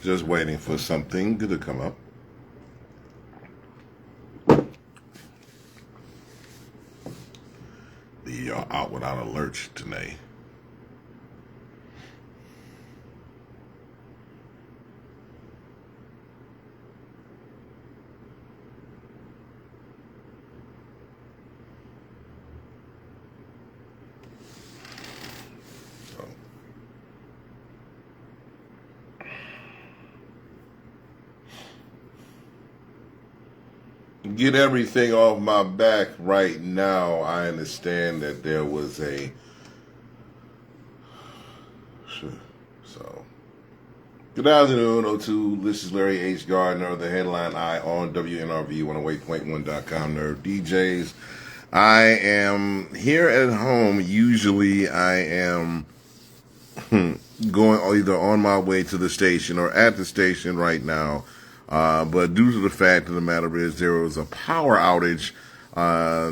Just waiting for something good to come up. The out without a lurch today. So, get everything off my back right now. I understand that there was a. So, good afternoon, O2. This is Larry H. Gardner, the headline eye on WNRV 108.1.com Nerd DJs. I am here at home. Usually I am going either on my way to the station or at the station right now. But due to the fact of the matter is there was a power outage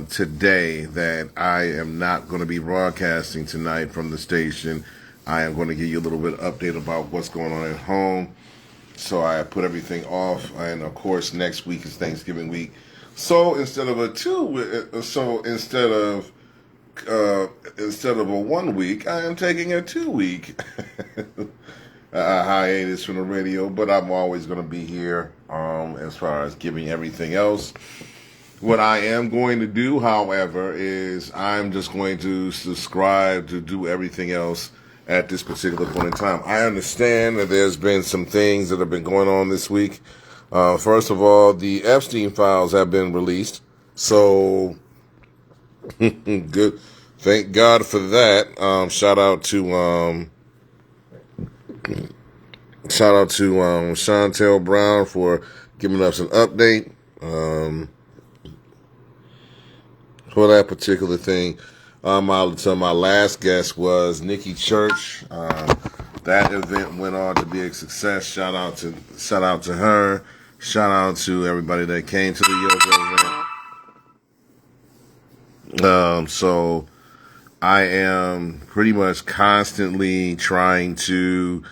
today that I am not going to be broadcasting tonight from the station. I am going to give you a little bit of update about what's going on at home. So I put everything off, and of course next week is Thanksgiving week. So instead of instead of a 1 week, I am taking a 2 week hiatus from the radio. But I'm always going to be here as far as giving everything else. What I am going to do, however, is I'm just going to subscribe to do everything else at this particular point in time. I understand that there's been some things that have been going on this week. First of all, the Epstein files have been released. So, good. Thank God for that. Shout out to Chantel Brown for giving us an update for that particular thing. My last guest was Nikki Church. That event went on to be a success. Shout out to her. Shout out to everybody that came to the yoga event. So I am pretty much constantly trying to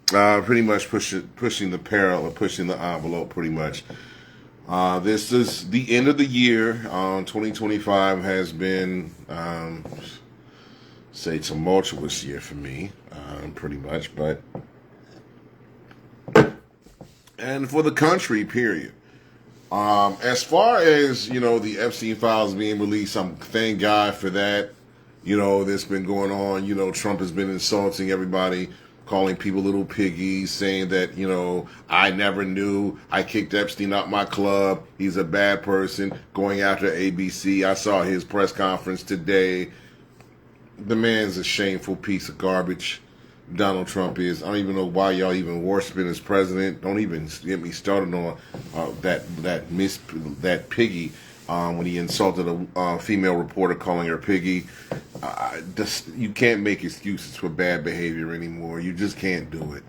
pretty much pushing the envelope pretty much. This is the end of the year. 2025 has been, say, tumultuous year for me, pretty much, and for the country, period. As far as, the Epstein files being released, thank God for that. That's been going on. Trump has been insulting everybody, calling people little piggies, saying that, I never knew. I kicked Epstein out my club. He's a bad person, going after ABC. I saw his press conference today. The man's a shameful piece of garbage. Donald Trump is. I don't even know why y'all even worshiping his president. Don't even get me started on that piggy when he insulted a female reporter, calling her piggy. You can't make excuses for bad behavior anymore. You just can't do it.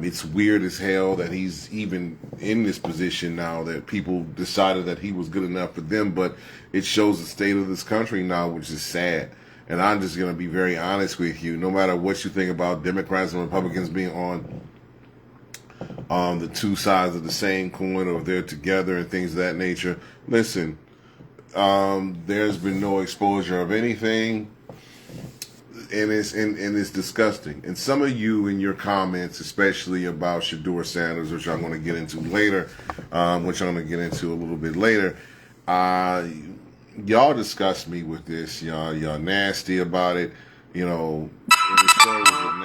It's weird as hell that he's even in this position now, that people decided that he was good enough for them, but it shows the state of this country now, which is sad. And I'm just going to be very honest with you. No matter what you think about Democrats and Republicans being on the two sides of the same coin, or if they're together and things of that nature, listen, there's been no exposure of anything, and it's disgusting. And some of you in your comments, especially about Shador Sanders, which I'm going to get into later, a little bit later, y'all disgust me with this. Y'all nasty about it. In the shows of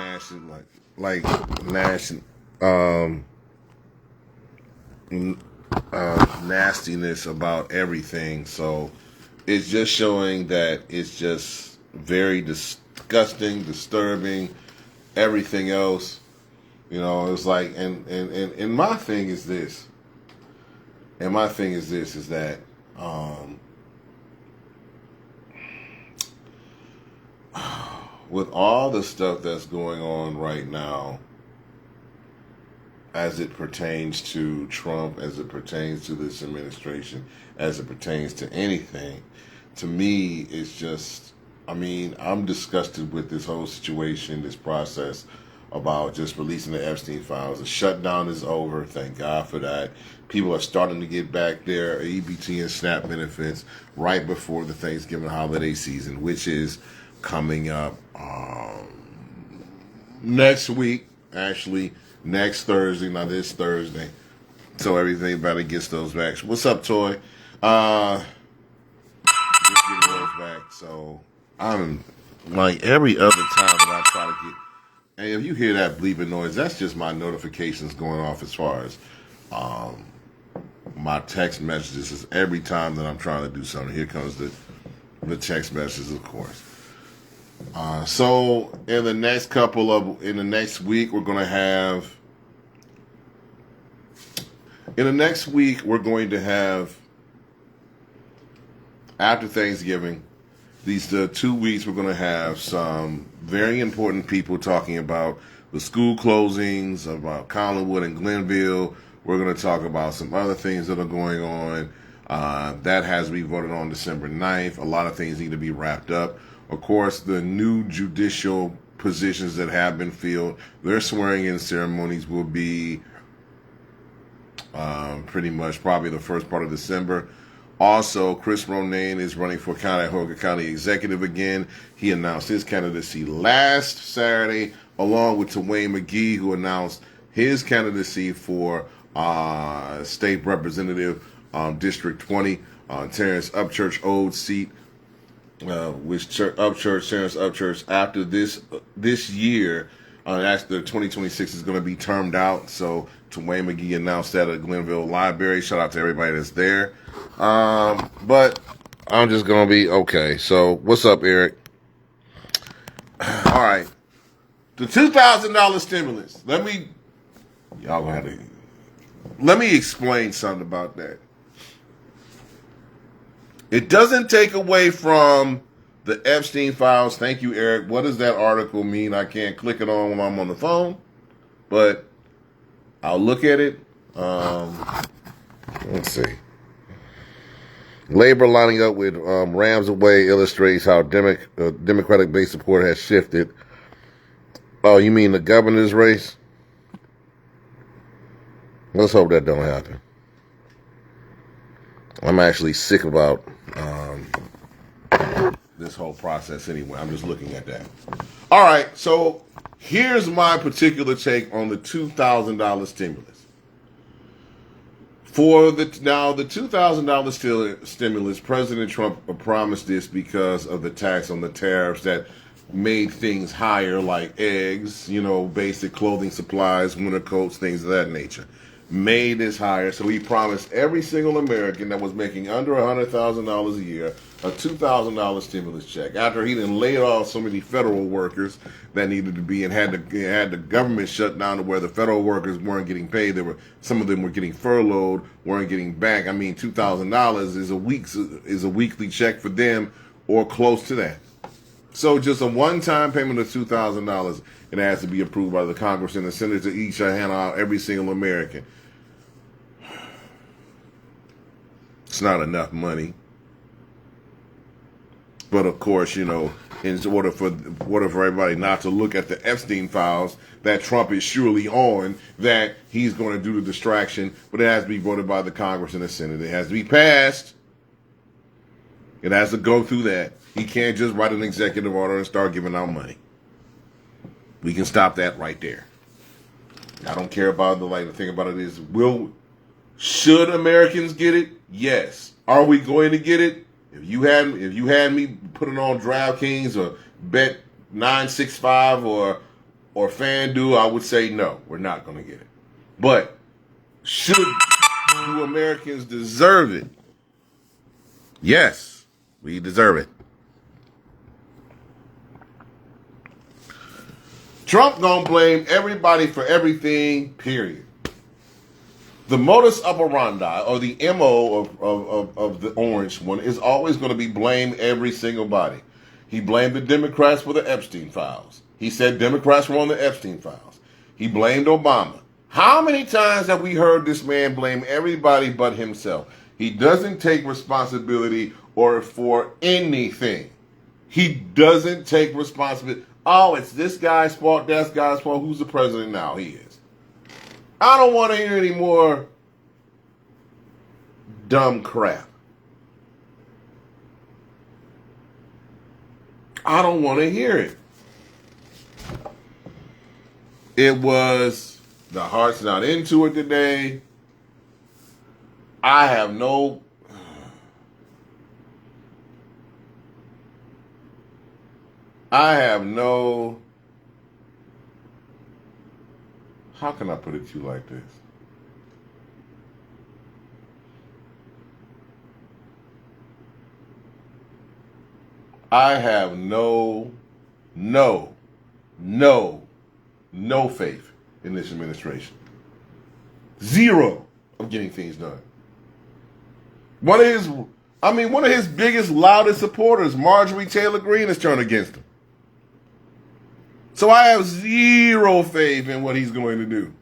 nastiness about everything. So it's just showing that it's just very disgusting, disturbing, everything else. It's like, and my thing is this. Is that, with all the stuff that's going on right now, as it pertains to Trump, as it pertains to this administration, as it pertains to anything, to me, it's just, I'm disgusted with this whole situation, this process about just releasing the Epstein files. The shutdown is over. Thank God for that. People are starting to get back their EBT and SNAP benefits right before the Thanksgiving holiday season, which is coming up next week. Actually, next Thursday, not this Thursday. So everything better gets those back. What's up, Toy? Just getting those back. So I'm like every other time that I try to get. Hey, if you hear that bleeping noise, that's just my notifications going off as far as my text messages. Is every time that I'm trying to do something. Here comes the text messages, of course. So in the next week, we're going to have. In the next week, we're going to have, after Thanksgiving, these 2 weeks, we're going to have some very important people talking about the school closings, about Collinwood and Glenville. We're going to talk about some other things that are going on. That has to be voted on December 9th. A lot of things need to be wrapped up. Of course, the new judicial positions that have been filled, their swearing-in ceremonies will be pretty much probably the first part of December. Also, Chris Ronayne is running for Cuyahoga County Executive again. He announced his candidacy last Saturday, along with Twain McGee, who announced his candidacy for State Representative District 20, Terrence Upchurch old seat, which Terrence Upchurch after this year, after 2026 is going to be termed out. So Twain McGee announced that at Glenville Library. Shout out to everybody that's there. But I'm just going to be okay. So what's up, Eric? All right. The $2,000 stimulus. Let me explain something about that. It doesn't take away from the Epstein files. Thank you, Eric. What does that article mean? I can't click it on when I'm on the phone, but I'll look at it. Let's see. Labor lining up with Rams away illustrates how Democratic base support has shifted. Oh, you mean the governor's race? Let's hope that don't happen. I'm actually sick about this whole process anyway. I'm just looking at that. All right, so here's my particular take on the $2,000 stimulus. For the $2,000 stimulus, President Trump promised this because of the tax on the tariffs that made things higher, like eggs, basic clothing supplies, winter coats, things of that nature. Made this higher, so he promised every single American that was making under $100,000 a year a $2,000 stimulus check. After he done laid off so many federal workers that needed to be and had the government shut down to where the federal workers weren't getting paid. Some of them were getting furloughed, weren't getting back. I mean, $2,000 is a weekly check for them or close to that. So just a one-time payment of $2,000. It has to be approved by the Congress and the Senate to each hand out every single American. It's not enough money. But of course, in order for everybody not to look at the Epstein files that Trump is surely on, that he's going to do the distraction, but it has to be voted by the Congress and the Senate. It has to be passed. It has to go through that. He can't just write an executive order and start giving out money. We can stop that right there. I don't care about the thing about it is, should Americans get it? Yes. Are we going to get it? If you had me put it on DraftKings or Bet 965 or FanDuel, I would say no, we're not going to get it. But do Americans deserve it? Yes, we deserve it. Trump gonna blame everybody for everything, period. The modus operandi, or the MO of the orange one, is always going to be blame every single body. He blamed the Democrats for the Epstein files. He said Democrats were on the Epstein files. He blamed Obama. How many times have we heard this man blame everybody but himself? He doesn't take responsibility for anything. He doesn't take responsibility. Oh, it's this guy's fault, that guy's fault. Who's the president now? He is. I don't want to hear any more dumb crap. I don't want to hear it. It was the heart's not into it today. I have no. I have no. How can I put it to you like this? I have no no faith in this administration. Zero of getting things done. One of his biggest, loudest supporters, Marjorie Taylor Greene, has turned against him. So I have zero faith in what he's going to do.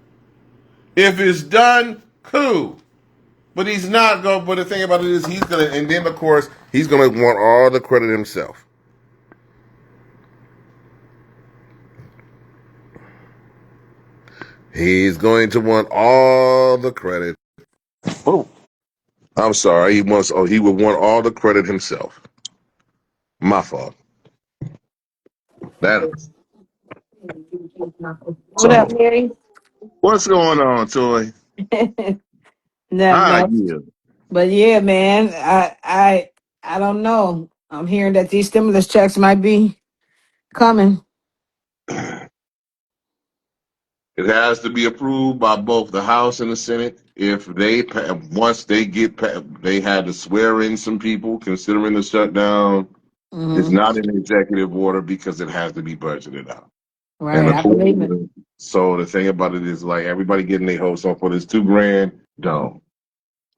If it's done, cool. But he's not going. But the thing about it is, he's going to, and then of course, he's going to want all the credit himself. He's going to want all the credit. Oh, I'm sorry. He wants. Oh, he would want all the credit himself. My fault. That. What up, So, Mary? what's going on, Toy? Not Ah, much. yeah. But yeah, man, I don't know. I'm hearing that these stimulus checks might be coming. It has to be approved by both the House and the Senate. If they once they get, they had to swear in some people considering the shutdown. It's Hmm. not an executive order because it has to be budgeted out. And Right, I believe it. according so the thing about it is like everybody getting their hopes up for this $2,000. Don't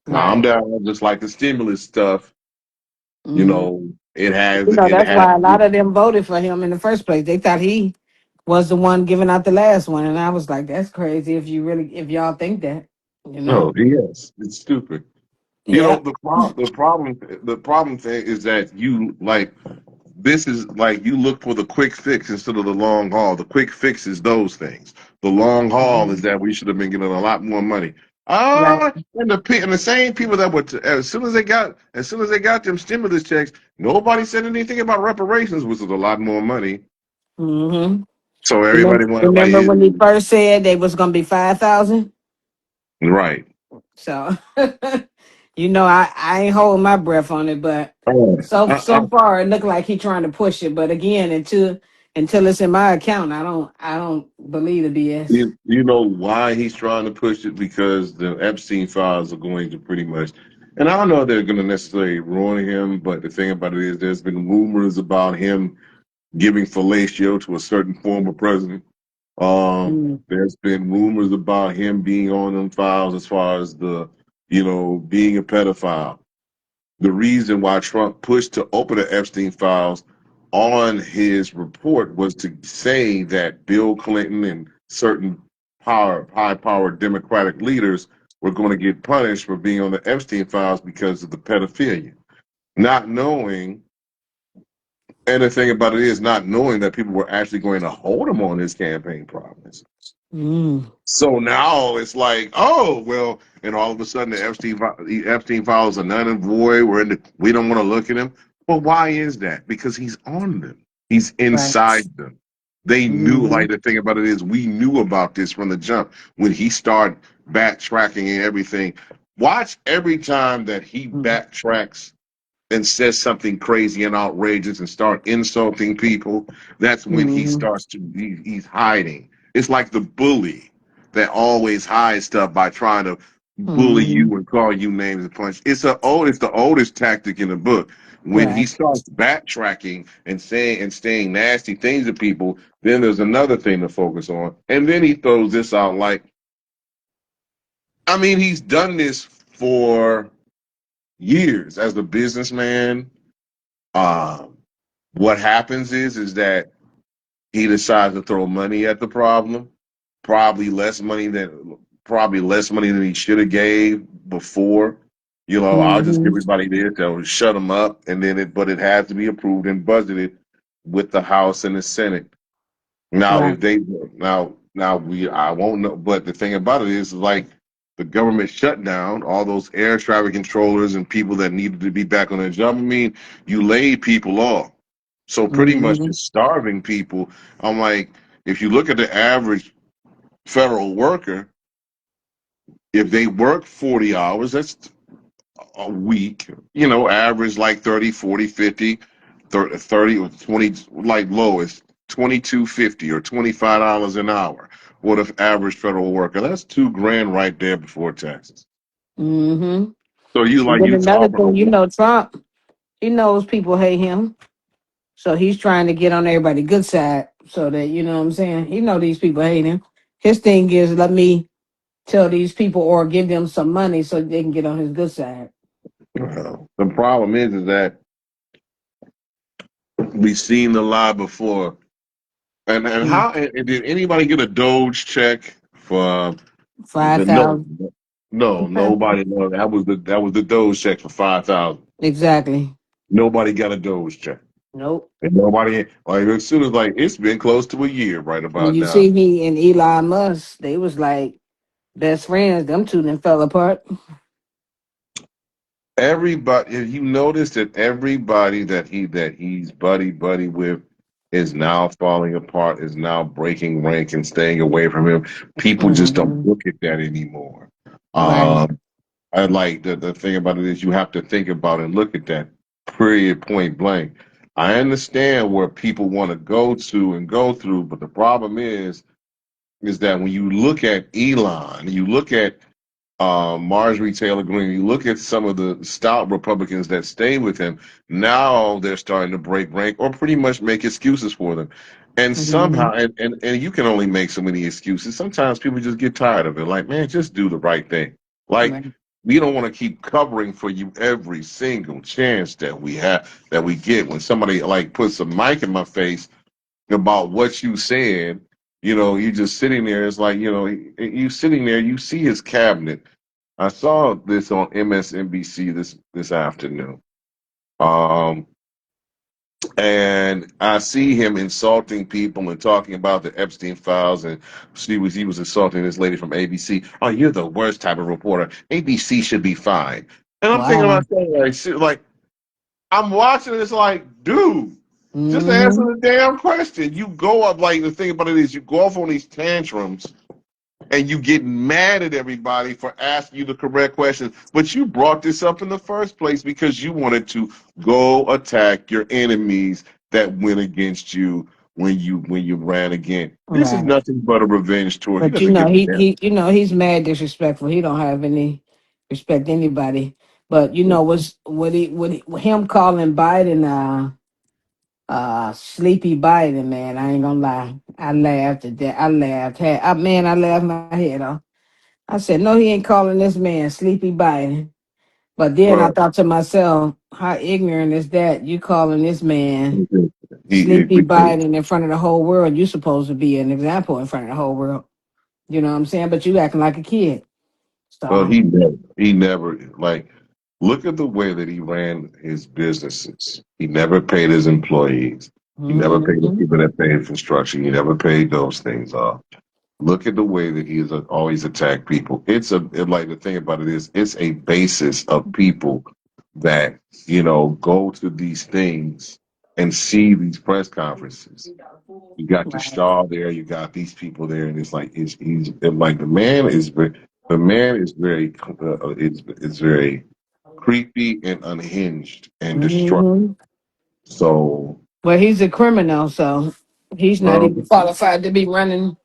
calm Right. down. Just like the stimulus stuff, you Hmm. know, it has You know, it that's has. why a lot of them voted for him in the first place. They thought he was the one giving out the last one, and I was like, "That's crazy. If y'all think that, you know." No, yes, it's stupid. You know Yeah. the problem thing is that you like this is like you look for the quick fix instead of the long haul. The quick fix is those things. The long haul is Mhm. that we should have been getting a lot more money. Right. And the same people that were as soon as they got them stimulus checks, nobody said anything about reparations, which was a lot more money. Hmm. So Remember, everybody wanted like remember when he first said they was gonna be 5,000? right. So, I ain't holding my breath on it, but Oh, so far it looked like he trying to push it. But again, until it's in my account, I don't believe the BS. you know why he's trying to push it? Because the Epstein files are going to pretty much, and I don't know if they're going to necessarily ruin him, but the thing about it is there's been rumors about him giving fellatio to a certain former president. Mm, There's been rumors about him being on them files as far as being a pedophile. The reason why Trump pushed to open the Epstein files on his report was to say that Bill Clinton and certain high-powered Democratic leaders were going to get punished for being on the Epstein files because of the pedophilia. Not knowing, and the thing about it is not knowing that people were actually going to hold him on his campaign promise. mm, So now it's like, oh well, and all of a sudden the Epstein files are none and void. We don't want to look at him. Well, why is that? Because he's on them. He's right. inside them. They knew. Hmm. Like the thing about it is, we knew about this from the jump when he started backtracking and everything. Watch every time that he backtracks and says something crazy and outrageous and start insulting people. That's when he Hmm. starts he's hiding. It's like the bully that always hides stuff by trying to bully Hmm. you and call you names and punch. It's the oldest tactic in the book. When he Right. starts backtracking and saying and saying nasty things to people, then there's another thing to focus on. And then he throws this out like, I mean, he's done this for years as a businessman. Um, what happens is that he decides to throw money at the problem, probably less money than he should have gave before. I'll just give Hmm. everybody this, they'll shut him up, and then but it has to be approved and budgeted with the House and the Senate. Now, Right. if they now we I won't know, but the thing about it is like the government shut down all those air traffic controllers and people that needed to be back on their job. I mean, you laid people off, so pretty much Mm-hmm. just starving people. I'm like, if you look at the average federal worker, if they work 40 hours, that's a week, average like 30, 40, 50, 30 or 20, like lowest 22.50 or $25 an hour. What if average federal worker? That's 2 grand right there before taxes. Mm-hmm. So you And like then you another talking thing, about Trump, he knows people hate him. So he's trying to get on everybody's good side so that, you know what I'm saying? He know these people hate him. His thing is let me tell these people or give them some money so they can get on his good side. the problem is that we've seen the lie before. And Mm. how and did anybody get a Doge check for the no 5,000. no nobody no that was the Doge check for 5,000. Exactly. Nobody got a Doge check. Nope. And nobody like as soon as like it's been close to a year right And about you now. see he and Elon Musk, they was like best friends. Them two then fell apart. Everybody, if you notice that everybody that he's buddy with is now falling apart, is now breaking rank and staying away from him. People just don't Hmm. look at that anymore. Right. Um, I like the thing about it is you have to think about and look at that period point blank. I understand where people want to go to and go through, but the problem is that when you look at Elon, you look at Marjorie Taylor Greene, you look at some of the stout Republicans that stay with him, now they're starting to break rank or pretty much make excuses for them. And Hmm. somehow, and you can only make so many excuses. Sometimes people just get tired of it. Like, man, just do the right thing. Like, Right. we don't want to keep covering for you every single chance that we have, that we get. When somebody like puts a mic in my face about what you said, you just sitting there. It's like, you sitting there, you see his cabinet. I saw this on MSNBC this afternoon. Um, and I see him insulting people and talking about the Epstein files, and he was insulting this lady from ABC. Oh, you're the worst type of reporter. ABC should be fined. And I'm thinking Wow. about saying, like, shit, like I'm watching this, like, dude, just answer Hmm. the damn question. You go up like the thing about it is you go off on these tantrums and you get mad at everybody for asking you the correct questions. But you brought this up in the first place because you wanted to go attack your enemies that went against you when you ran again. This is Right. nothing but a revenge tour. He But doesn't give a damn. he's mad disrespectful. He don't have any respect anybody. But what's what him calling Biden sleepy Biden, man, I ain't gonna lie. I laughed at that. I laughed. I laughed my head off. I said, no, he ain't calling this man sleepy Biden. But then I Well, thought to myself, how ignorant is that? You calling this man sleepy because Biden in front of the whole world. You supposed to be an example in front of the whole world. You know what I'm saying? But you acting like a kid. well, So he never like look at the way that he ran his businesses. He never paid his employees. He never paid the mhm. people that paid construction. He never paid those things off. Look at the way that he has always attacked people. Like the thing about it is, it's a basis of people that go to these things and see these press conferences. You got the Right. star there. You got these people there, and it's like he's like the man is very creepy and unhinged and destructive. Hmm. So Well, he's a criminal, so he's not well, even qualified to be running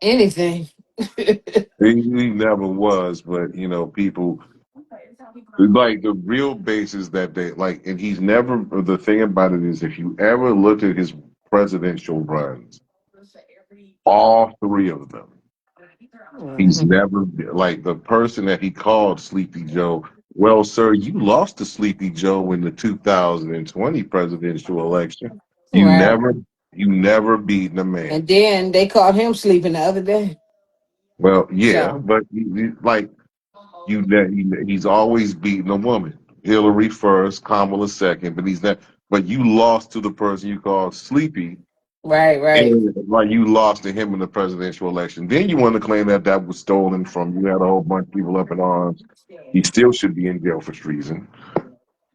anything. he never was, but people like the real basis that they like, and he's never. The thing about it is, if you ever look at his presidential runs, all three of them. He's Mhm. never like the person that he called Sleepy Joe. Well, sir, you lost to Sleepy Joe in the 2020 presidential election. You Right. never, you never beat the man. And then they caught him sleeping the other day. Well, yeah, So but like he's always beating a woman. Hillary first, Kamala second, but he's not. But you lost to the person you called Sleepy, Right, right. And like you lost to him in the presidential election. Then you want to claim that that was stolen from you. Had a whole bunch of people up in arms. He still should be in jail for treason.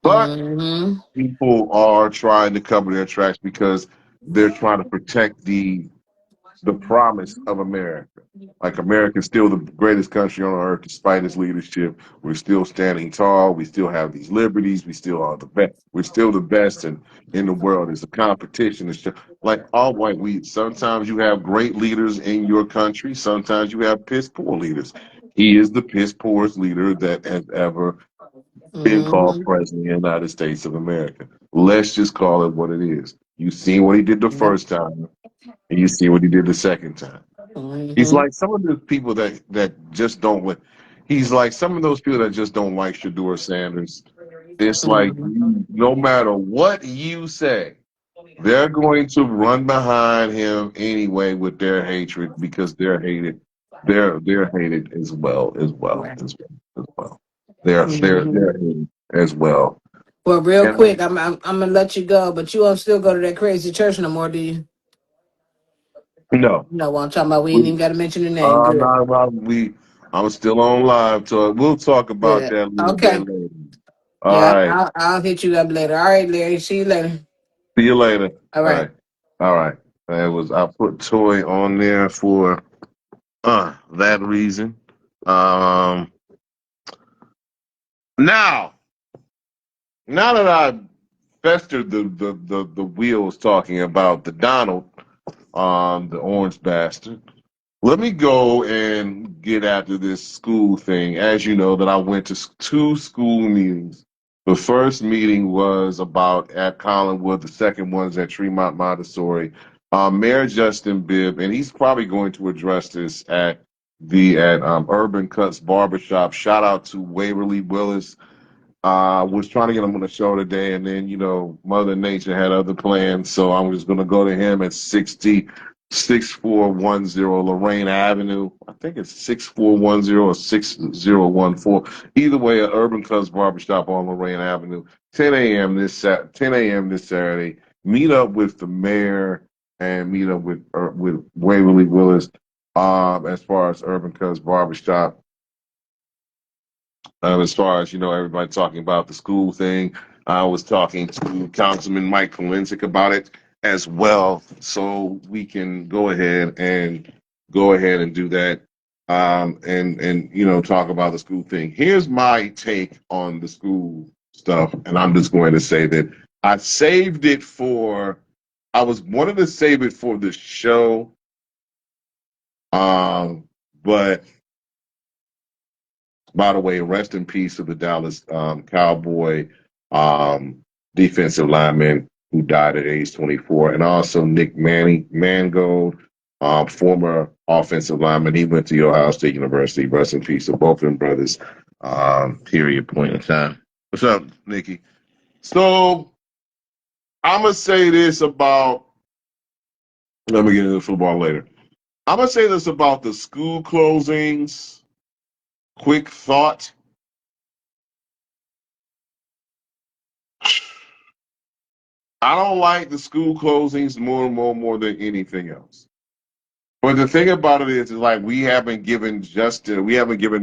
But Mm-hmm. people are trying to cover their tracks because they're trying to protect the promise of America. Like America's still the greatest country on earth despite its leadership. We're still standing tall. We still have these liberties. We still are the best. We're still the best in the world. It's a competition. It's just like all white. Sometimes you have great leaders in your country. Sometimes you have piss poor leaders. He is the piss poorest leader that has ever been called Mm-hmm. president of the United States of America. Let's just call it what it is. You've seen what he did the Yep. first time, and you see what he did the second time. He's Mm-hmm. like some of the people that just don't. He's like some of those people that just don't like Shador Sanders. It's like no matter what you say, they're going to run behind him anyway with their hatred because they're hated. They're hated Right. as well. They're Mm-hmm. hated as well. Well, real And quick, I'm gonna let you go, but you don't still go to that crazy church no more, do you? no, No, what I'm talking about. We ain't we, even got to mention the name. Good. not about we. I'm still on live, so we'll talk about Good. that a little bit Okay. later. All Yeah, right. I'll hit you up later. All right, Larry. See you later. See you later. All All right. right. All right. That was I put Toy on there for that reason. Um now now that I festered the wheels talking about the Donald, the orange bastard. Let me go and get after this school thing. As you know, that I went to two school meetings. The first meeting was about at Collinwood. The second one's at Tremont Montessori. Mayor Justin Bibb, and he's probably going to address this at Urban Cuts Barbershop. Shout out to Waverly Willis. Was trying to get him on the show today, and then Mother Nature had other plans, so I'm just going to go to him at 6410 Lorraine Avenue. I think it's 6410 or 6014. Either way, at Urban Cuts Barbershop on Lorraine Avenue, 10 a.m. this Saturday. Meet up with the mayor and meet up with Waverly Willis. As far as Urban Cuts Barbershop. As far as everybody talking about the school thing, I was talking to Councilman Mike Polensik about it as well, so we can go ahead and do that, and talk about the school thing. Here's my take on the school stuff, and I'm just going to say that I saved it for. I was wanted to save it for the show, but by the way, rest in peace to the Dallas Cowboy um, defensive lineman who died at age 24, and also Nick Mangold, former offensive lineman. He went to Ohio State University. Rest in peace to both of them brothers. Period. Point in time. What's up, Nikki? So I'm gonna say this about. Let me get into football later. I'm gonna say this about the school closings. Quick thought. I don't like the school closings more than anything else. But the thing about it is like we haven't given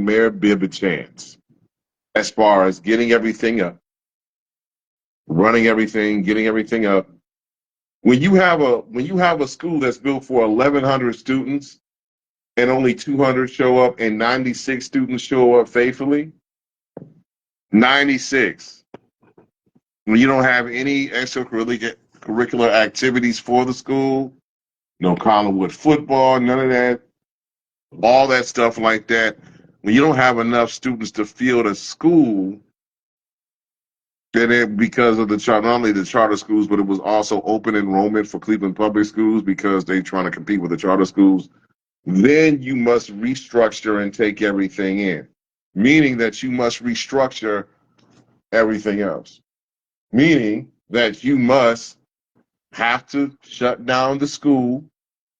Mayor Bibb a chance as far as getting everything up, running everything, getting everything up. When you have a school that's built for 1,100 students and only 200 show up and 96 students show up faithfully, 96. When you don't have any extracurricular activities for the school, no Collinwood football, none of that, all that stuff like that. When you don't have enough students to field a school, then because of not only the charter schools, but it was also open enrollment for Cleveland public schools because they're trying to compete with the charter schools. Then you must restructure and take everything in, meaning that you must restructure everything else, meaning that you must have to shut down the school,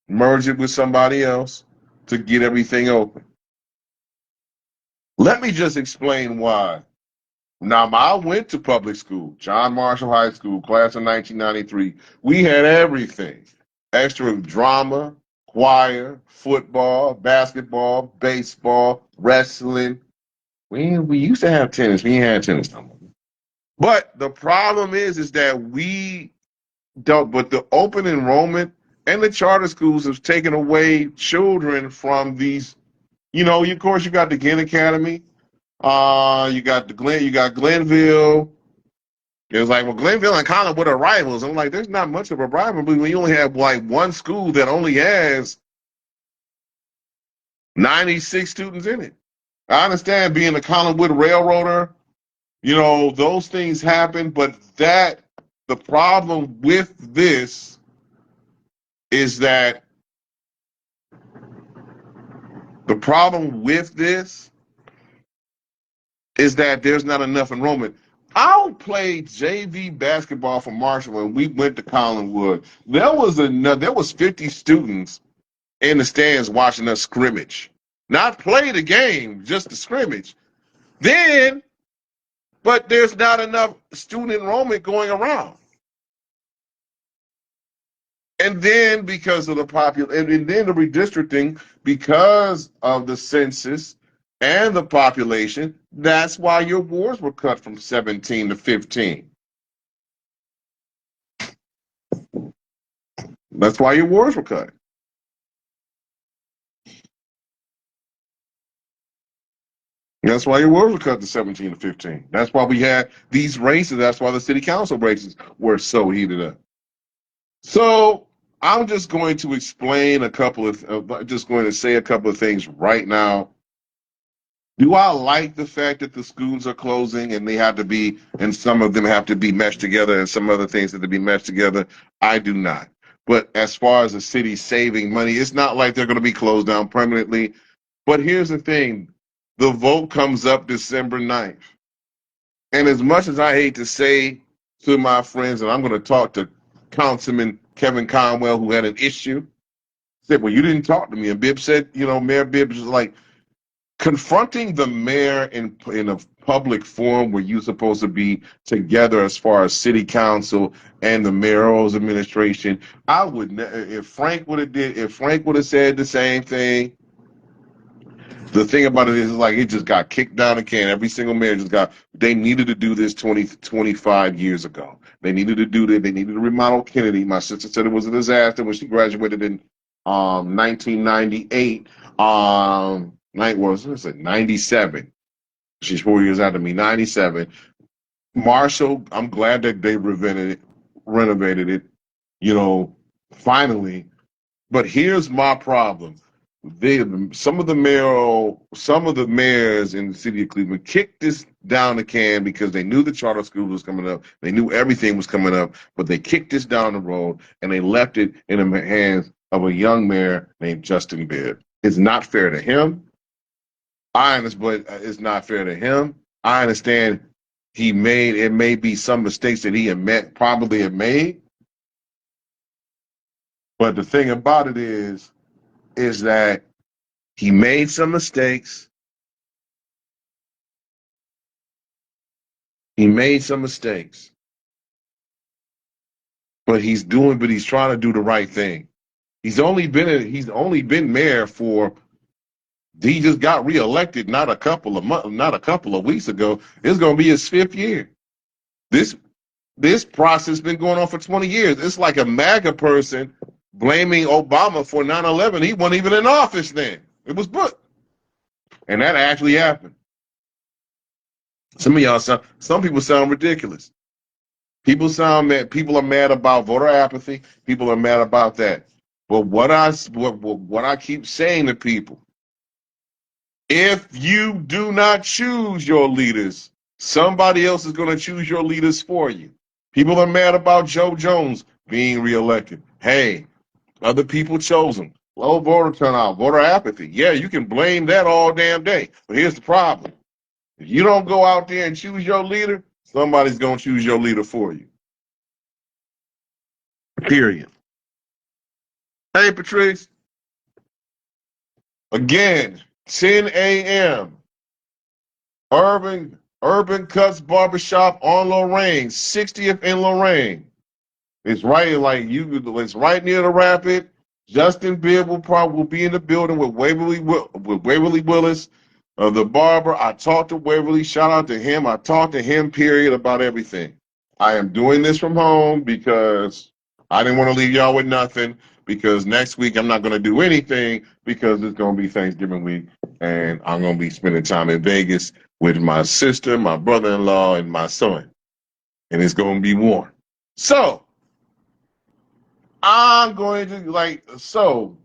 merge it with somebody else to get everything open. Let me just explain why. Now, I went to public school, John Marshall High School, class of 1993. We had everything. extra drama, choir, football, basketball, baseball, wrestling. We used to have tennis. We ain't had tennis no more. But the problem is that we don't. But the open enrollment and the charter schools have taken away children from these. Of course, you got the Ginn Academy. You got Glenville. It was like, well, Glenville and Collinwood are rivals. I'm like, there's not much of a rivalry when you only have like one school that only has 96 students in it. I understand being a Collinwood railroader, those things happen, but the problem with this is that the problem with this is that there's not enough enrollment. I played JV basketball for Marshall when we went to Collinwood. There was 50 students in the stands watching us scrimmage. Not play the game, just the scrimmage. But there's not enough student enrollment going around. And then because of the and then the redistricting, because of the census and the population, that's why your wards were cut from 17 to 15. That's why your wards were cut. That's why your wards were cut to 17 to 15. That's why we had these races. That's why the city council races were so heated up. So I'm just going to explain just going to say a couple of things right now. Do I like the fact that the schools are closing and some of them have to be meshed together and some other things have to be meshed together? I do not. But as far as the city saving money, it's not like they're going to be closed down permanently. But here's the thing. The vote comes up December 9th. And as much as I hate to say to my friends, and I'm going to talk to Councilman Kevin Conwell, who had an issue, said, well, you didn't talk to me. And Bibb said, Mayor Bibb was like, confronting the mayor in a public forum where you're supposed to be together as far as city council and the mayor's administration, I would if Frank would have said the same thing. The thing about it is like it just got kicked down the can. Every single mayor they needed to do this 25 years ago. They needed to do that. They needed to remodel Kennedy. My sister said it was a disaster when she graduated in 1998. What was it, 97. She's 4 years after me, 97. Marshall, I'm glad that they renovated it, finally. But here's my problem. Some of the mayors in the city of Cleveland kicked this down the can because they knew the charter school was coming up. They knew everything was coming up, but they kicked this down the road and they left it in the hands of a young mayor named Justin Bibb. It's not fair to him. But it's not fair to him. I understand it may be some mistakes that he probably had made. But the thing about it is that he made some mistakes. But he's trying to do the right thing. He's only been mayor he just got reelected not a couple of weeks ago. It's going to be his 5th year. This process has been going on for 20 years. It's like a MAGA person blaming Obama for 9/11. He wasn't even in office then. It was Bush. And that actually happened. Some people sound ridiculous. People are mad about voter apathy. People are mad about that. But what I keep saying to people, if you do not choose your leaders, somebody else is going to choose your leaders for you. People are mad about Joe Jones being reelected. Hey, other people chose him. Low voter turnout, voter apathy. Yeah, you can blame that all damn day. But here's the problem. If you don't go out there and choose your leader, somebody's going to choose your leader for you. Period. Hey, Patrice. Again, 10 a.m. Urban Cuts Barbershop on Lorraine, 60th in Lorraine. It's right like you. It's right near the Rapid. Justin Bibb will be in the building with Waverly Willis, the barber. I talked to Waverly. Shout out to him. I talked to him. Period about everything. I am doing this from home because I didn't want to leave y'all with nothing. Because next week I'm not going to do anything because it's going to be Thanksgiving week and I'm going to be spending time in Vegas with my sister, my brother-in-law, and my son, and it's going to be warm. So I'm going to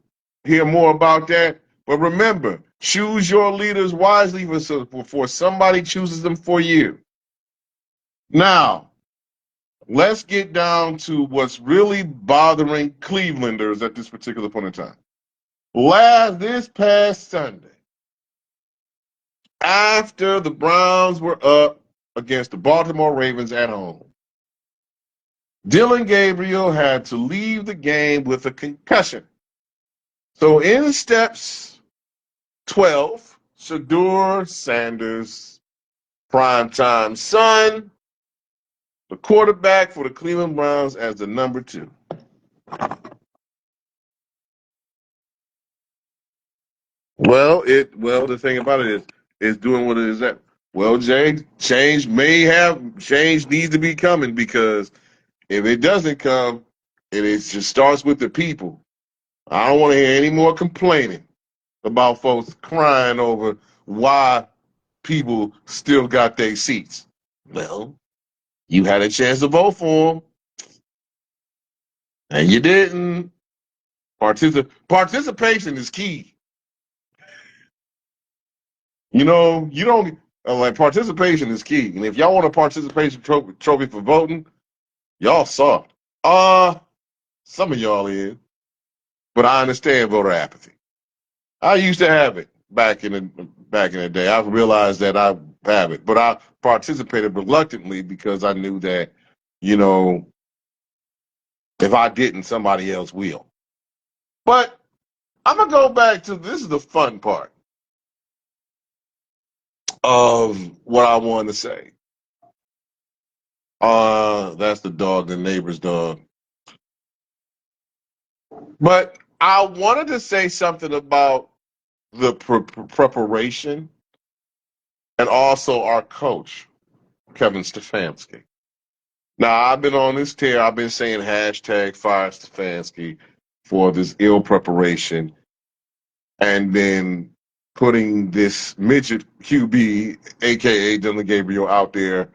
hear more about that. But remember, choose your leaders wisely before somebody chooses them for you. Now, let's get down to what's really bothering Clevelanders at this particular point in time. This past Sunday, after the Browns were up against the Baltimore Ravens at home, Dillon Gabriel had to leave the game with a concussion. So in steps 12, Shedeur Sanders, primetime son, the quarterback for the Cleveland Browns as the number 2. The thing about it is it's doing what it is at. Well, Jay, change needs to be coming because if it doesn't come, it just starts with the people. I don't want to hear any more complaining about folks crying over why people still got their seats. Well, you had a chance to vote for them, and you didn't. Participation is key. You know, you don't participation is key. And if y'all want a participation trophy for voting, y'all soft. Some of y'all is, but I understand voter apathy. I used to have it back in the day. I realized that I have it, but I participated reluctantly because I knew that, you know, if I didn't, somebody else will. But I'm gonna go back to this is the fun part of what I want to say. That's the dog, the neighbor's dog. But I wanted to say something about the preparation and also our coach, Kevin Stefanski. Now, I've been on this tear. I've been saying hashtag fire Stefanski for this ill preparation and then putting this midget QB, a.k.a. Dylan Gabriel, out there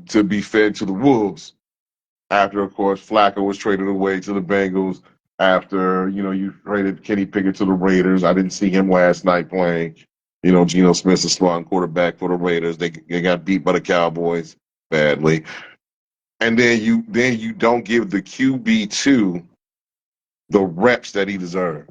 to be fed to the wolves after, of course, Flacco was traded away to the Bengals after, you traded Kenny Pickett to the Raiders. I didn't see him last night playing. Geno Smith's a strong quarterback for the Raiders. They got beat by the Cowboys badly. And then you don't give the QB2 the reps that he deserved.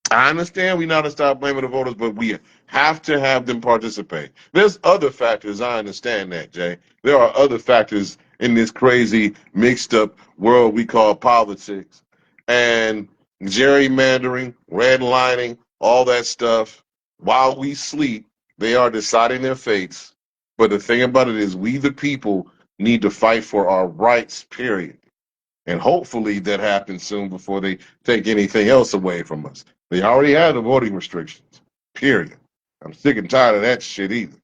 I understand we not to stop blaming the voters, but we have to have them participate. There's other factors. I understand that, Jay. There are other factors in this crazy, mixed up world we call politics. And gerrymandering, redlining, all that stuff. While we sleep, they are deciding their fates. But the thing about it is, we, the people, need to fight for our rights, period. And hopefully that happens soon before they take anything else away from us. They already have the voting restrictions, period. I'm sick and tired of that shit either.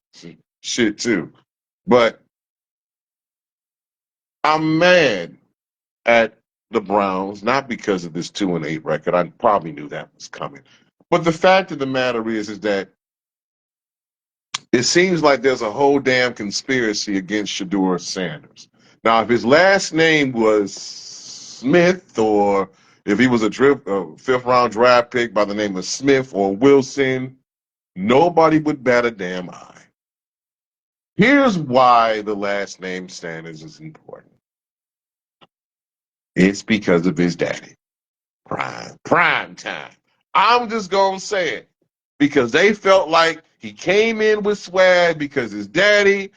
Shit too. But I'm mad at the Browns, not because of this 2-8 record. I probably knew that was coming. But the fact of the matter is that it seems like there's a whole damn conspiracy against Shedeur Sanders. Now, if his last name was Smith, or if he was a fifth-round draft pick by the name of Smith or Wilson, nobody would bat a damn eye. Here's why the last name Sanders is important. It's because of his daddy. Prime time. I'm just going to say it because they felt like he came in with swag because his daddy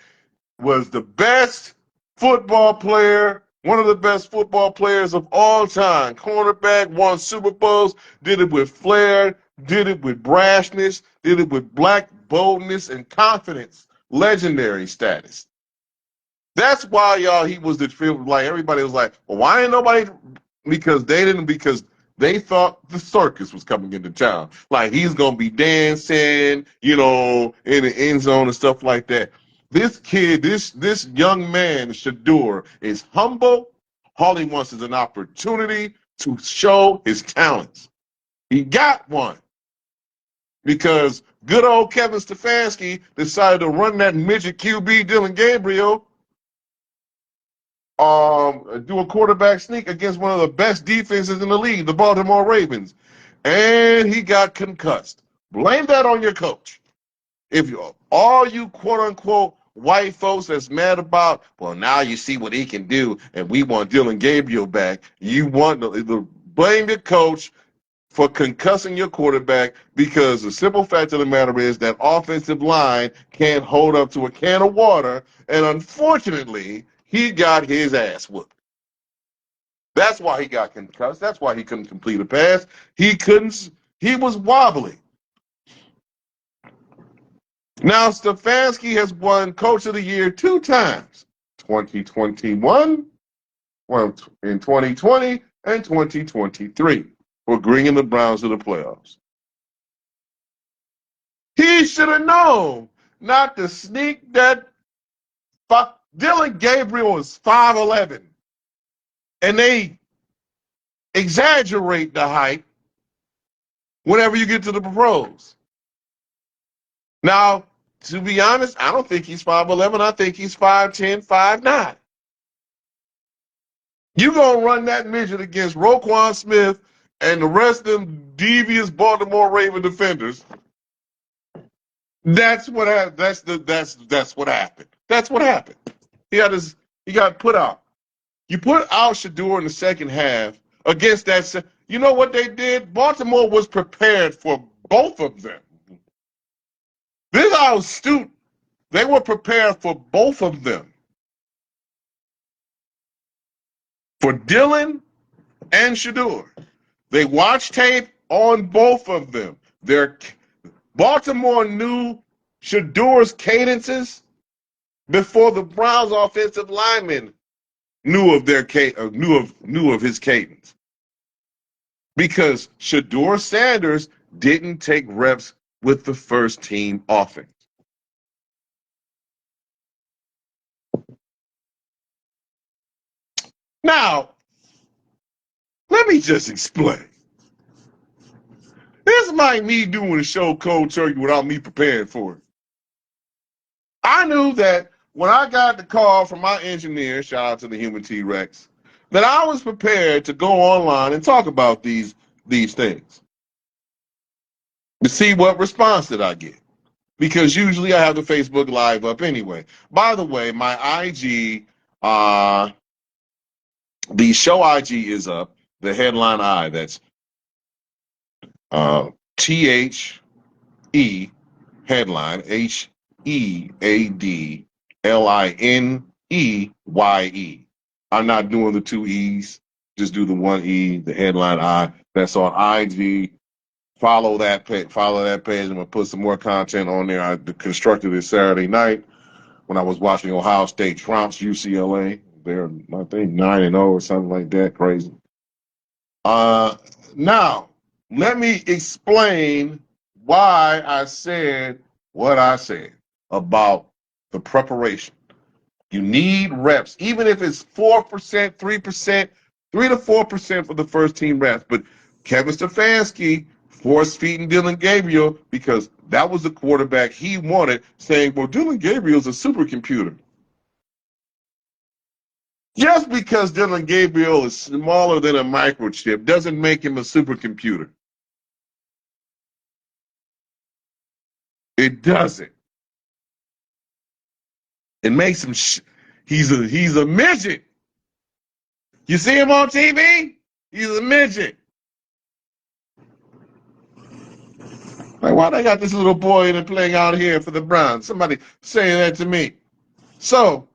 was the best football player, one of the best football players of all time. Cornerback, won Super Bowls, did it with flair, did it with brashness, did it with black boldness and confidence. Legendary status. That's why he was the film. Like everybody was like, well, why ain't nobody? Because they thought the circus was coming into town. Like he's gonna be dancing, in the end zone and stuff like that. This kid, this young man, Shadur, is humble. All he wants is an opportunity to show his talents. He got one because good old Kevin Stefanski decided to run that midget QB Dylan Gabriel do a quarterback sneak against one of the best defenses in the league, the Baltimore Ravens, and he got concussed. Blame that on your coach. If all you quote unquote white folks that's mad about, well, now you see what he can do, and we want Dylan Gabriel back. You want to blame your coach for concussing your quarterback because the simple fact of the matter is that offensive line can't hold up to a can of water, and unfortunately, he got his ass whooped. That's why he got concussed. That's why he couldn't complete a pass. He was wobbly. Now, Stefanski has won Coach of the Year 2 times, 2021, in 2020, and 2023, for bringing the Browns to the playoffs. He should have known not to sneak that. Dylan Gabriel is 5'11", and they exaggerate the height whenever you get to the pros. Now, to be honest, I don't think he's 5'11". I think he's 5'10", 5'9". You gonna run that midget against Roquan Smith and the rest of them devious Baltimore Raven defenders. That's what happened. That's what happened. That's what happened. He got put out. You put out Shadur in the second half against that. You know what they did? Baltimore was prepared for both of them. This is how astute. They were prepared for both of them. For Dylan and Shadur. They watched tape on both of them. Baltimore knew Shadur's cadences before the Browns offensive linemen knew of his cadence. Because Shadur Sanders didn't take reps with the first team offense. Now, let me just explain. This is like me doing a show cold turkey without me preparing for it. I knew that when I got the call from my engineer, shout out to the human T-Rex, that I was prepared to go online and talk about these things to see what response did I get. Because usually I have the Facebook Live up anyway. By the way, my IG, the show IG is up. The headline I, that's THE headline, HEADLINEYE. I'm not doing the 2 E's, just do the 1 E, the headline I. That's on IG. Follow that page. I'm gonna put some more content on there. I constructed it Saturday night when I was watching Ohio State Trumps UCLA. They're, I think, 9-0 or something like that. Crazy. Now let me explain why I said what I said about the preparation. You need reps, even if it's 4%, 3%, 3 to 4% for the first team reps. But Kevin Stefanski force-feeding Dylan Gabriel because that was the quarterback he wanted, saying, well, Dylan Gabriel's a supercomputer. Just because Dylan Gabriel is smaller than a microchip doesn't make him a supercomputer. It doesn't. It makes him. He's a midget. You see him on TV? He's a midget. Like, why they got this little boy in playing out here for the Browns? Somebody saying that to me. So,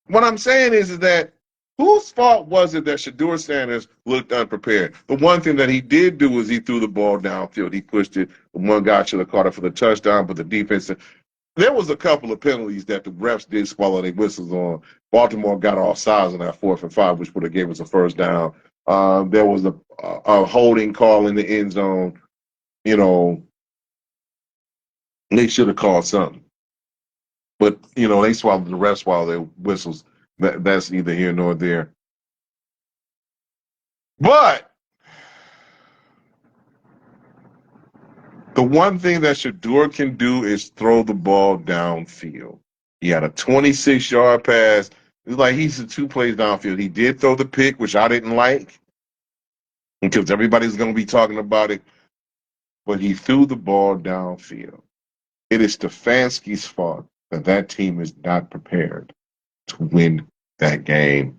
what I'm saying is that whose fault was it that Shadur Sanders looked unprepared? The one thing that he did do was he threw the ball downfield. He pushed it. The one guy should have caught it for the touchdown, but the defense there was a couple of penalties that the refs did swallow their whistles on. Baltimore got off sides on that 4th and 5, which would have gave us a first down. There was a holding call in the end zone. You know, they should have called something. But, they swallowed the refs swallowed their whistles. That's neither here nor there. But the one thing that Shador can do is throw the ball downfield. He had a 26-yard pass. It's like he's 2 plays downfield. He did throw the pick, which I didn't like because everybody's going to be talking about it. But he threw the ball downfield. It is Stefanski's fault that team is not prepared to win that game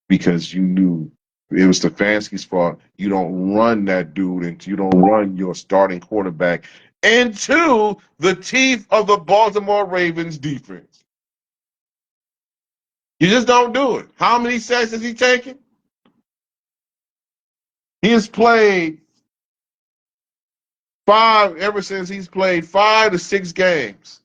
because you knew it was Stefanski's fault. You don't run that dude and you don't run your starting quarterback into the teeth of the Baltimore Ravens defense. You just don't do it. How many sacks has he taken? He has played ever since he's played 5 to 6 games.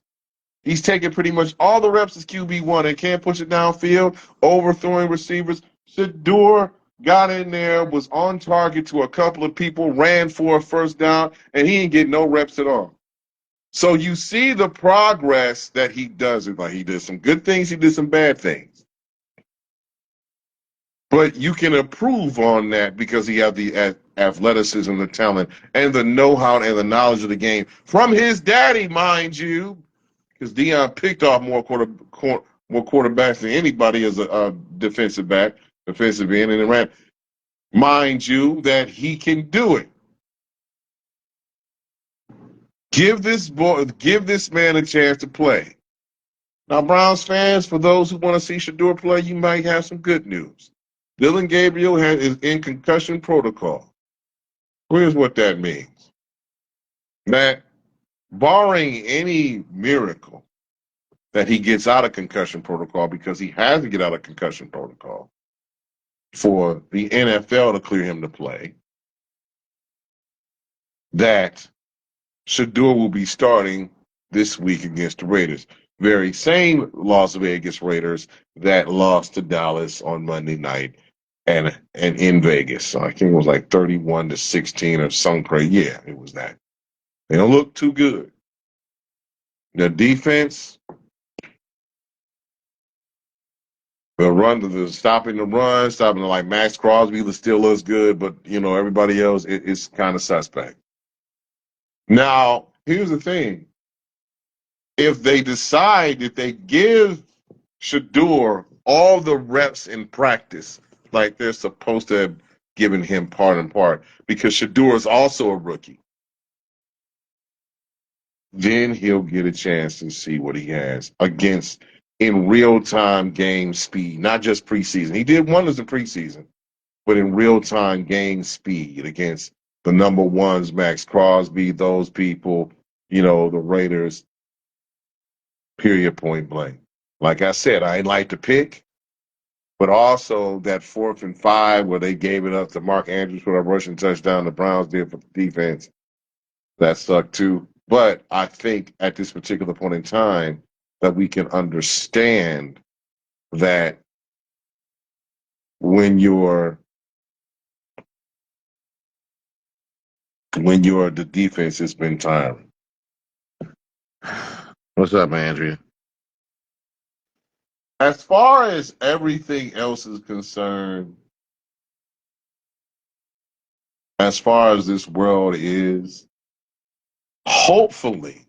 He's taken pretty much all the reps as QB1 and can't push it downfield, overthrowing receivers. Shador got in there, was on target to a couple of people, ran for a first down, and he didn't get no reps at all. So you see the progress that he does. Like he did some good things, he did some bad things. But you can improve on that because he has the athleticism, the talent, and the know-how and the knowledge of the game from his daddy, mind you. Because Deion picked off more quarterbacks than anybody as a defensive end, and ran. Mind you, that he can do it. Give this man a chance to play. Now, Browns fans, for those who want to see Shador play, you might have some good news. Dylan Gabriel is in concussion protocol. Here's what that means. That barring any miracle, that he gets out of concussion protocol because he has to get out of concussion protocol for the NFL to clear him to play, that Shador will be starting this week against the Raiders. Very same Las Vegas Raiders that lost to Dallas on Monday night and in Vegas. So I think it was like 31-16 or something crazy. Yeah, it was that. They don't look too good. The defense, stopping the run, stopping like Max Crosby still looks good, but everybody else is kind of suspect. Now, here's the thing. If they decide that they give Shador all the reps in practice, like they're supposed to have given him part and part, because Shador is also a rookie, then he'll get a chance to see what he has against in real-time game speed, not just preseason. He did wonders in preseason, but in real-time game speed against the number ones, Max Crosby, those people, the Raiders, period, point blank. Like I said, I ain't like to pick, but also that 4th and 5 where they gave it up to Mark Andrews for a rushing touchdown the Browns did for the defense, that sucked too. But I think at this particular point in time that we can understand that when you're the defense, it's been tiring. What's up, Andrea? As far as everything else is concerned, as far as this world is, hopefully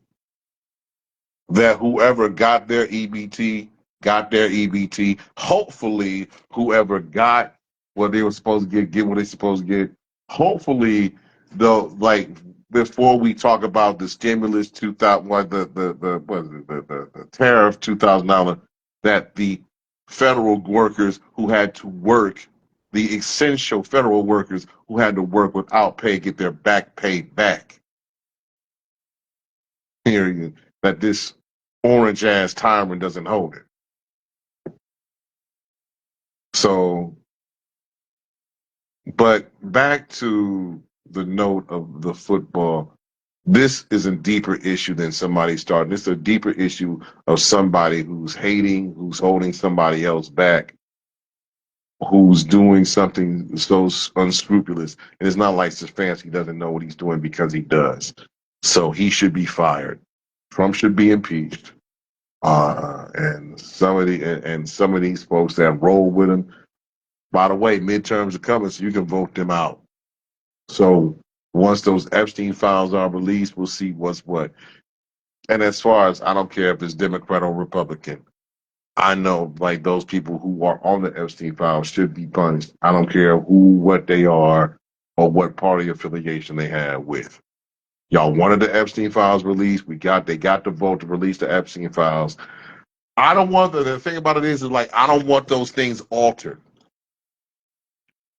that whoever got their EBT got their EBT. Hopefully, whoever got what they were supposed to get what they're supposed to get. Hopefully, though, like before we talk about the stimulus 2000, the tariff $2,000, that the federal workers who had to work, the essential federal workers who had to work without pay, get their back pay back. Period. That this orange ass tyrant doesn't hold it. So, but back to the note of the football. This is a deeper issue than somebody starting. This is a deeper issue of somebody who's hating, who's holding somebody else back, who's doing something so unscrupulous. And it's not like Stefanski doesn't know what he's doing, because he does. So he should be fired. Trump should be impeached. And some of these folks that roll with him. By the way, midterms are coming, so you can vote them out. So once those Epstein files are released, we'll see what's what. And as far as, I don't care if it's Democrat or Republican, I know, like, those people who are on the Epstein files should be punished. I don't care what they are or what party affiliation they have with. Y'all wanted the Epstein files released. They got the vote to release the Epstein files. I don't want the thing about it is like, I don't want those things altered.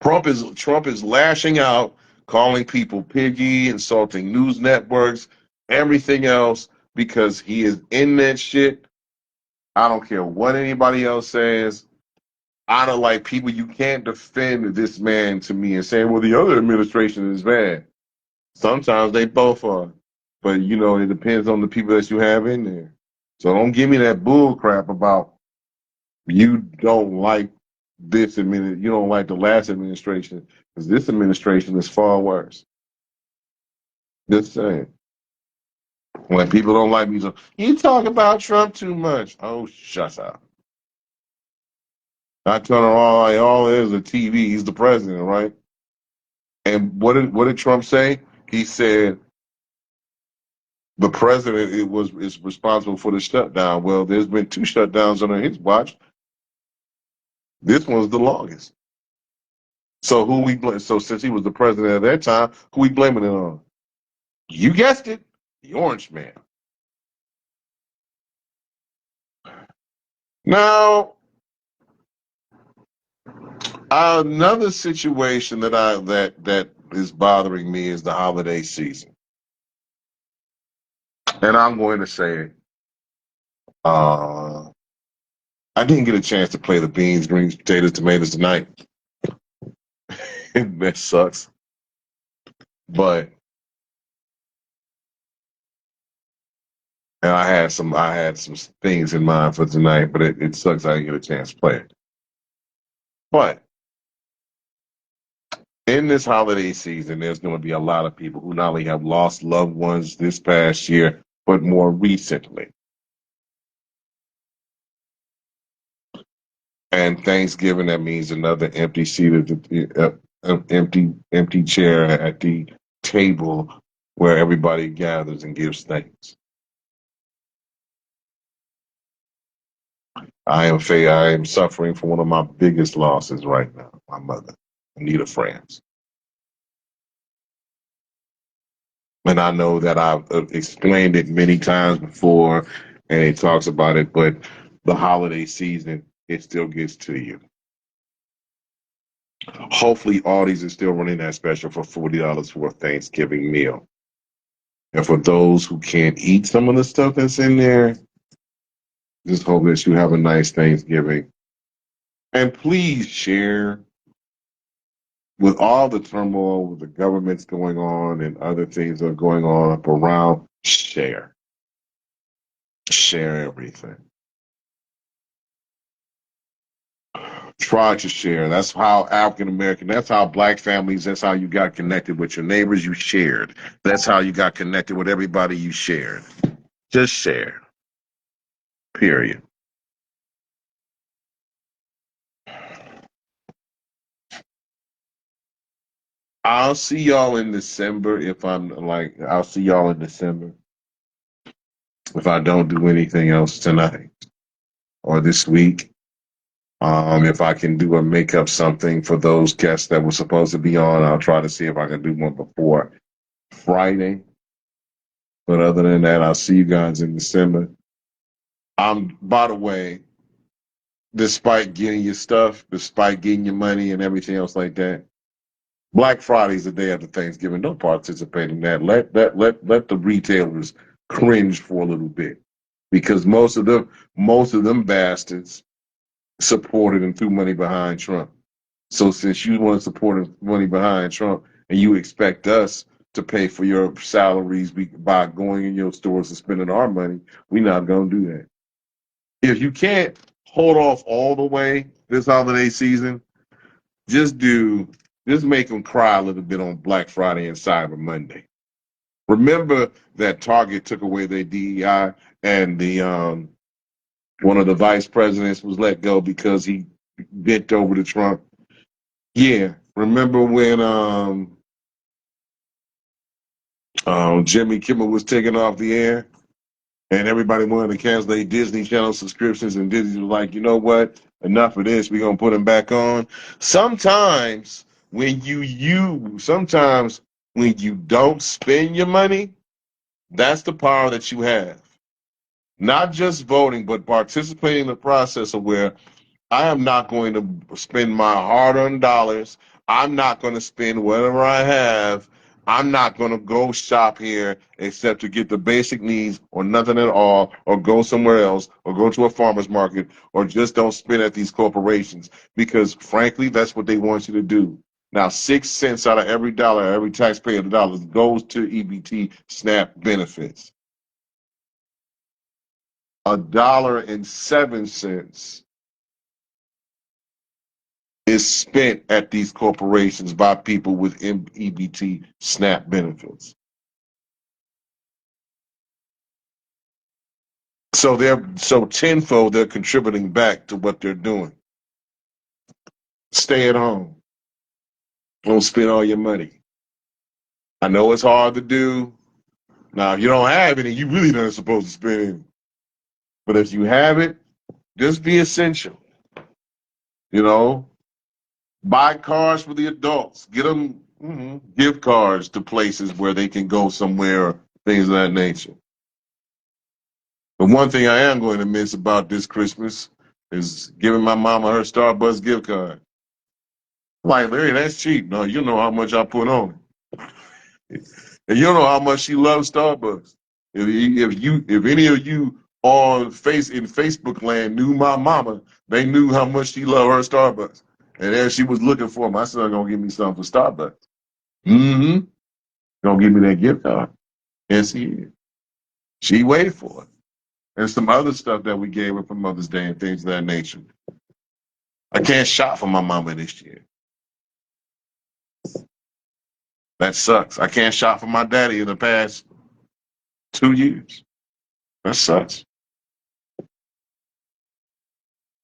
Trump is lashing out, calling people piggy, insulting news networks, everything else, because he is in that shit. I don't care what anybody else says. I don't like people. You can't defend this man to me and say, well, the other administration is bad. Sometimes they both are. But, it depends on the people that you have in there. So don't give me that bull crap about you don't like you don't like the last administration, because this administration is far worse. Just saying. When people don't like me, so you talk about Trump too much. Oh, shut up. I turn on all is a TV. He's the president, right? And what did Trump say? He said the president is responsible for the shutdown. Well, there's been 2 shutdowns under his watch. This one's the longest. So who we blame? So since he was the president at that time, who we blaming it on? You guessed it, the Orange Man. Now, another situation that is bothering me is the holiday season, and I'm going to say it. Uh, I didn't get a chance to play the beans, greens, potatoes, tomatoes tonight. That sucks. But and I had some things in mind for tonight, but it sucks I didn't get a chance to play it. But in this holiday season, there's going to be a lot of people who not only have lost loved ones this past year, but more recently. And Thanksgiving, that means another empty seat at empty chair at the table where everybody gathers and gives thanks. I am suffering from one of my biggest losses right now, my mother, Anita France. And I know that I've explained it many times before, and it talks about it, but the holiday season, it still gets to you. Hopefully, Aldi's is still running that special for $40 for a Thanksgiving meal. And for those who can't eat some of the stuff that's in there, just hope that you have a nice Thanksgiving. And please share with all the turmoil with the governments going on and other things that are going on up around. Share everything. Try to share. That's how African American, that's how Black families, that's how you got connected with your neighbors. You shared. That's how you got connected with everybody. You shared. Just share. Period. I'll see y'all in December I'll see y'all in December if I don't do anything else tonight or this week. If I can do a makeup something for those guests that were supposed to be on, I'll try to see if I can do one before Friday. But other than that, I'll see you guys in December. By the way, despite getting your stuff, despite getting your money and everything else like that, Black Friday is the day after Thanksgiving. Don't participate in that. Let the retailers cringe for a little bit, because most of them bastards supported and threw money behind Trump. So since you want to support money behind Trump and you expect us to pay for your salaries by going in your stores and spending our money. We're not going to do that. If you can't hold off all the way this holiday season, just just make them cry a little bit on Black Friday and Cyber Monday. Remember that Target took away their DEI and the one of the vice presidents was let go because he bent over to Trump. Yeah, remember when Jimmy Kimmel was taken off the air and everybody wanted to cancel their Disney Channel subscriptions, and Disney was like, you know what? Enough of this. We're gonna put them back on. Sometimes sometimes when you don't spend your money, that's the power that you have. Not just voting, but participating in the process of where I am not going to spend my hard-earned dollars. I'm not going to spend whatever I have. I'm not going to go shop here except to get the basic needs or nothing at all, or go somewhere else, or go to a farmer's market, or just don't spend at these corporations because, frankly, that's what they want you to do. Now, 6 cents out of every dollar, every taxpayer dollar goes to EBT SNAP benefits. $1.07 is spent at these corporations by people with EBT SNAP benefits. So tenfold they're contributing back to what they're doing. Stay at home. Don't spend all your money. I know it's hard to do. Now, if you don't have any, you really not supposed to spend any. But if you have it, just be essential. You know, buy cars for the adults. Get them gift cards to places where they can go somewhere, things of that nature. But one thing I am going to miss about this Christmas is giving my mama her Starbucks gift card. Like, Larry, that's cheap. No, you know how much I put on it. And you know how much she loves Starbucks. If any of you in Facebook land knew my mama, they knew how much she loved her Starbucks. And as she was looking for my son gonna give me something for Starbucks. Mm-hmm. Gonna give me that gift card. Yes, he is. She waited for it. And some other stuff that we gave her for Mother's Day and things of that nature. I can't shop for my mama this year. That sucks. I can't shop for my daddy in the past 2 years. That sucks.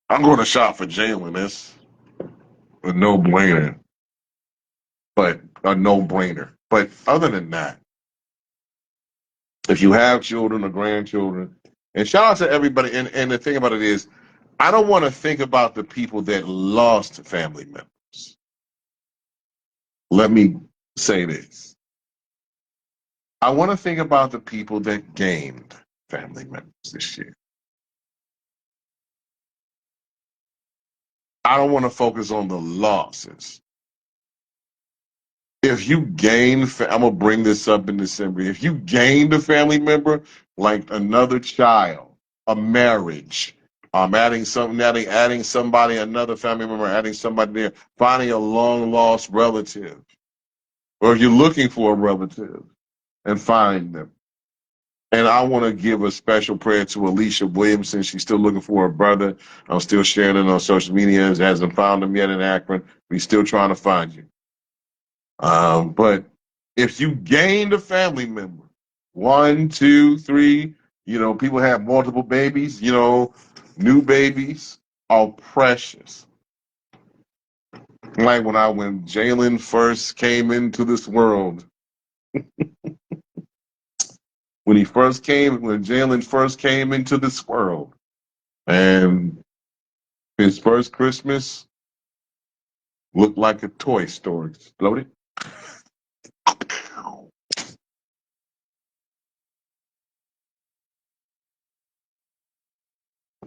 I'm going to shop for Jalen. That's a no-brainer. But a no-brainer. But other than that, if you have children or grandchildren, and shout out to everybody. And the thing about it is, I don't want to think about the people that lost family members. Let me say this. I want to think about the people that gained family members this year. I don't want to focus on the losses. If you gain, I'm gonna bring this up in December. If you gained a family member, like another child, a marriage, adding somebody, another family member, adding somebody there, finding a long lost relative, or if you're looking for a relative and find them. And I want to give a special prayer to Alicia Williamson. She's still looking for her brother. I'm still sharing it on social media. Hasn't found him yet in Akron. We're still trying to find you. But if you gained a family member, one, two, three, people have multiple babies, new babies are precious. Like when Jalen first came into this world, when Jalen first came into this world, and his first Christmas looked like a toy store exploded.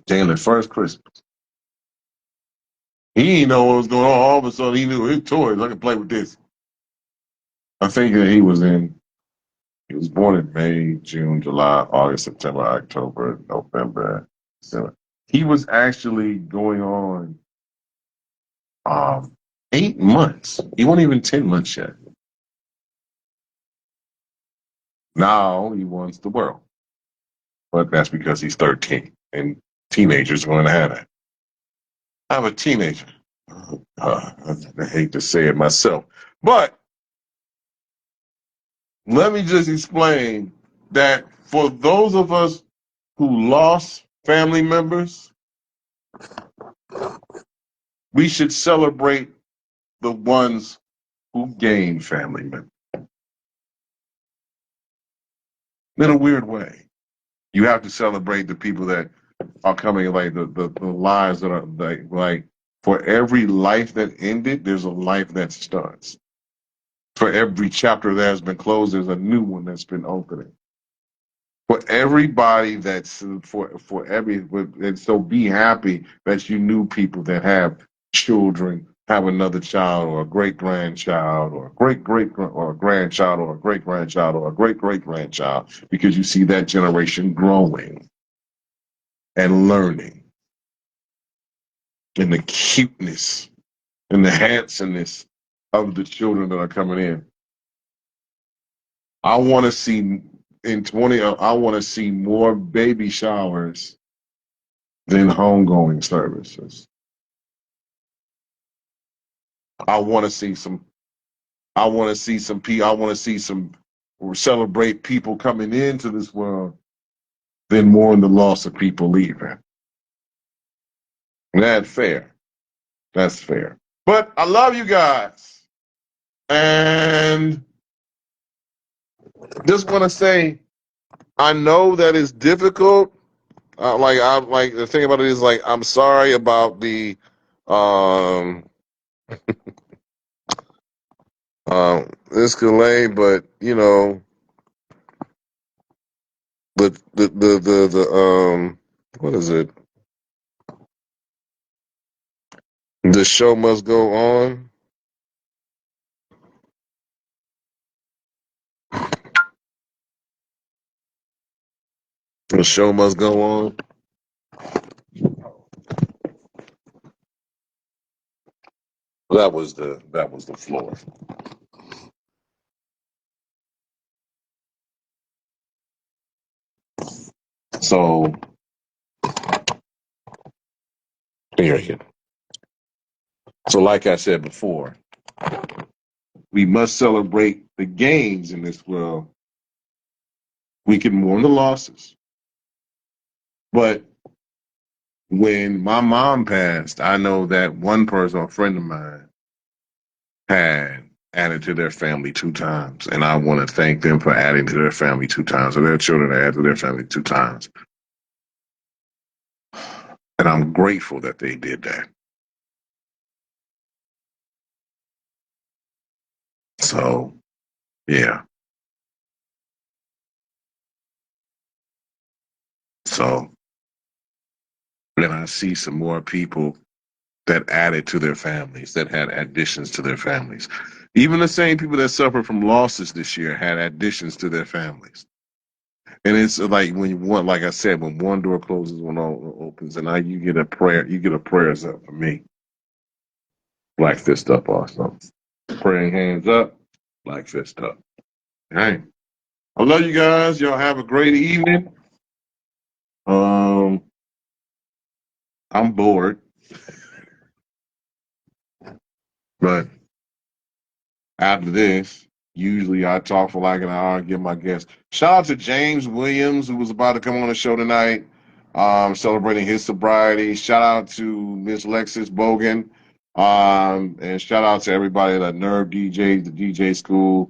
Jalen's first Christmas. He didn't know what was going on. All of a sudden, he knew his toys. I can play with this. I think that he was born in May, June, July, August, September, October, November, December. He was actually going on 8 months. He wasn't even 10 months yet. Now he wants the world. But that's because he's 13. And teenagers are going to have that. I'm a teenager. I hate to say it myself. But let me just explain that for those of us who lost family members, we should celebrate the ones who gained family members in a weird way. You have to celebrate the people that are coming, like the lives that are like for every life that ended, there's a life that starts. For every chapter that has been closed, there's a new one that's been opening. For everybody that's for every, and so be happy that you knew people that have children, have another child or a great grandchild or a great or a grandchild or a great grandchild or a great grandchild, because you see that generation growing and learning, and the cuteness and the handsomeness of the children that are coming in. I want to see in 20. I want to see more baby showers than homegoing services. I want to see some. I want to see some. I want to see some. Celebrate people coming into this world than mourn the loss of people leaving. That's fair. That's fair. But I love you guys, and just want to say I know that it's difficult. Like the thing about it is, like, I'm sorry about the um Escalade, but you know the what is it? The show must go on. The show must go on. That was the floor. So here. So like I said before, we must celebrate the gains in this world. We can mourn the losses, but when my mom passed, I know that one person, a friend of mine, had added to their family 2 times. And I want to thank them for adding to their family 2 times, or their children added to their family 2 times. And I'm grateful that they did that. So, yeah. So, then I see some more people that added to their families, that had additions to their families. Even the same people that suffered from losses this year had additions to their families. And it's like when you want, like I said, when one door closes, one opens, and now you get a prayer. You get a prayers up for me. Black fist up also. Praying hands up, black fist up. Hey, I love you guys. Y'all have a great evening. Um, I'm bored, but after this, usually I talk for like an hour and give my guests. Shout out to James Williams, who was about to come on the show tonight, celebrating his sobriety. Shout out to Miss Lexis Bogan. And shout out to everybody that Nerve DJs, the DJ school.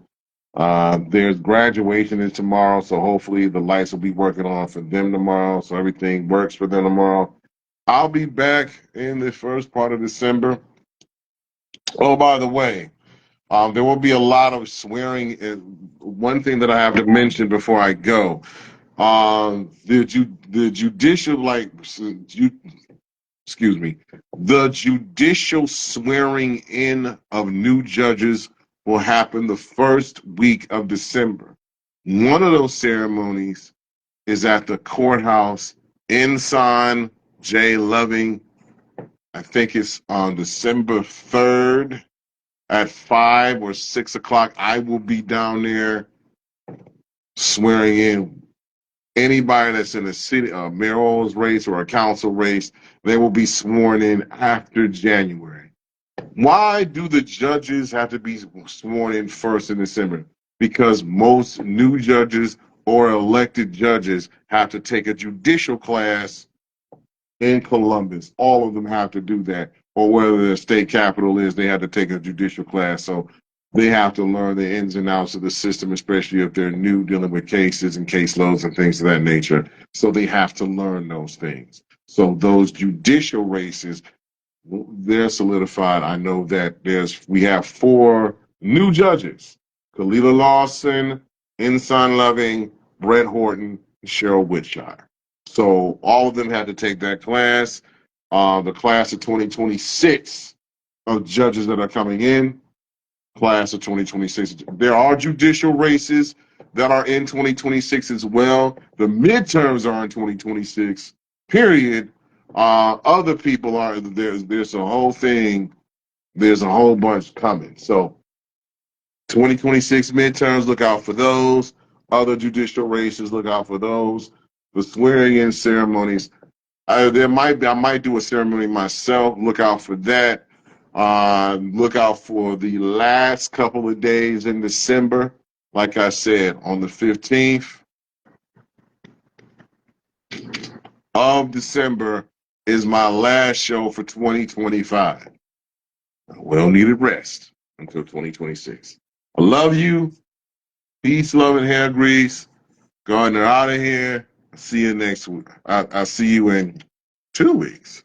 There's graduation is tomorrow, so hopefully the lights will be working on for them tomorrow, so everything works for them tomorrow. I'll be back in the first part of December. Oh, by the way, there will be a lot of swearing. One thing that I have to mention before I go, the judicial, excuse me, the judicial swearing in of new judges will happen the first week of December. One of those ceremonies is at the courthouse in San J. Loving. I think it's on December 3rd at 5 or 6 o'clock. I will be down there swearing in anybody that's in a city, mayoral's race or a council race. They will be sworn in after January. Why do the judges have to be sworn in first in December? Because most new judges or elected judges have to take a judicial class in Columbus. All of them have to do that. Or whether the state capital is, they have to take a judicial class. So they have to learn the ins and outs of the system, especially if they're new dealing with cases and caseloads and things of that nature. So they have to learn those things. So those judicial races, they're solidified. I know that we have 4 new judges: Kalila Lawson, Ensign Loving, Brett Horton, and Cheryl Whitshire. So all of them had to take that class. The class of 2026 of judges that are coming in, class of 2026. There are judicial races that are in 2026 as well. The midterms are in 2026, period. Other people are, there's a whole thing, there's a whole bunch coming. So 2026 midterms, look out for those. Other judicial races, look out for those. The swearing in ceremonies, I might do a ceremony myself. Look out for that. Look out for the last couple of days in December. Like I said, on the 15th of December is my last show for 2025. I will need a rest until 2026. I love you. Peace, love, and hair grease. Gardner out of here. See you next week. I'll see you in 2 weeks.